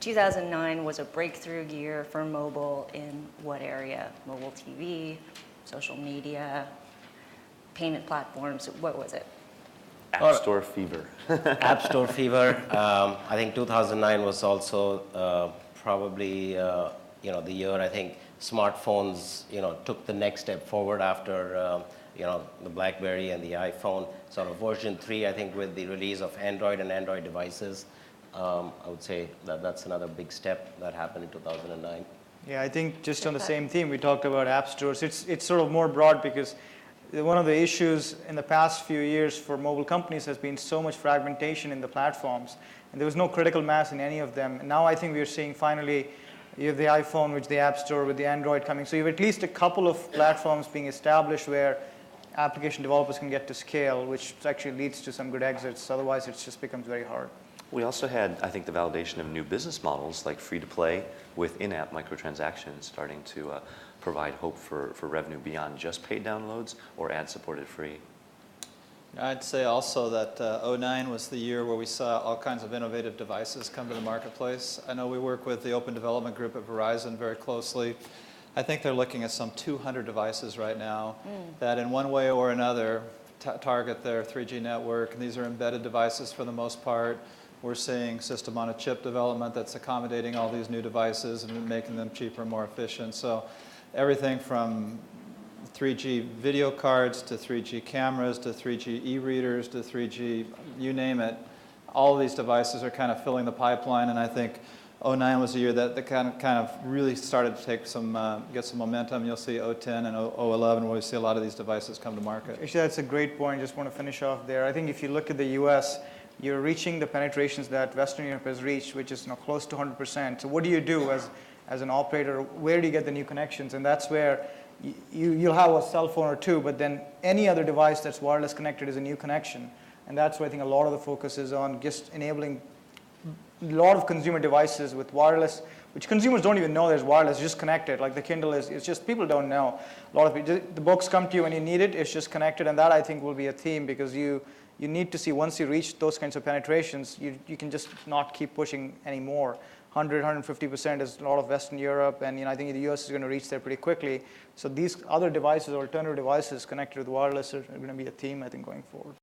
2009 was a breakthrough year for mobile in what area? Mobile TV, social media, payment platforms, what was it? App Store fever. App Store fever. I think 2009 was also probably the year I think smartphones took the next step forward after the BlackBerry and the iPhone. Sort of version 3, I think, with the release of Android and Android devices. I would say that's another big step that happened in 2009. Yeah, I think just on the same theme, we talked about app stores. It's sort of more broad because one of the issues in the past few years for mobile companies has been so much fragmentation in the platforms, and there was no critical mass in any of them. And now I think we are seeing finally, you have the iPhone, which the App Store, with the Android coming. So you have at least a couple of platforms being established where application developers can get to scale, which actually leads to some good exits. Otherwise, it just becomes very hard. We also had, I think, the validation of new business models like free-to-play with in-app microtransactions starting to provide hope for revenue beyond just paid downloads or ad-supported free. I'd say also that '09 was the year where we saw all kinds of innovative devices come to the marketplace. I know we work with the Open Development Group at Verizon very closely. I think they're looking at some 200 devices right now that in one way or another target their 3G network. And these are embedded devices for the most part. We're seeing system-on-a-chip development that's accommodating all these new devices and making them cheaper and more efficient. So everything from 3G video cards to 3G cameras to 3G e-readers to 3G, you name it. All of these devices are kind of filling the pipeline, and I think '09 was a year that kind of really started to take get some momentum. You'll see '10 and '11 where we see a lot of these devices come to market. Actually, that's a great point. Just want to finish off there. I think if you look at the US, you're reaching the penetrations that Western Europe has reached, which is close to 100%. So what do you do as an operator? Where do you get the new connections? And that's where you'll have a cell phone or two, but then any other device that's wireless connected is a new connection. And that's where I think a lot of the focus is on just enabling a lot of consumer devices with wireless, which consumers don't even know there's wireless, just connected. Like the Kindle it's just people don't know. A lot of people, the books come to you when you need it, it's just connected, and that I think will be a theme because you need to see once you reach those kinds of penetrations, you can just not keep pushing anymore. 100, 150% is a lot of Western Europe, and I think the US is going to reach there pretty quickly. So these other devices, alternative devices connected with wireless are going to be a theme, I think, going forward.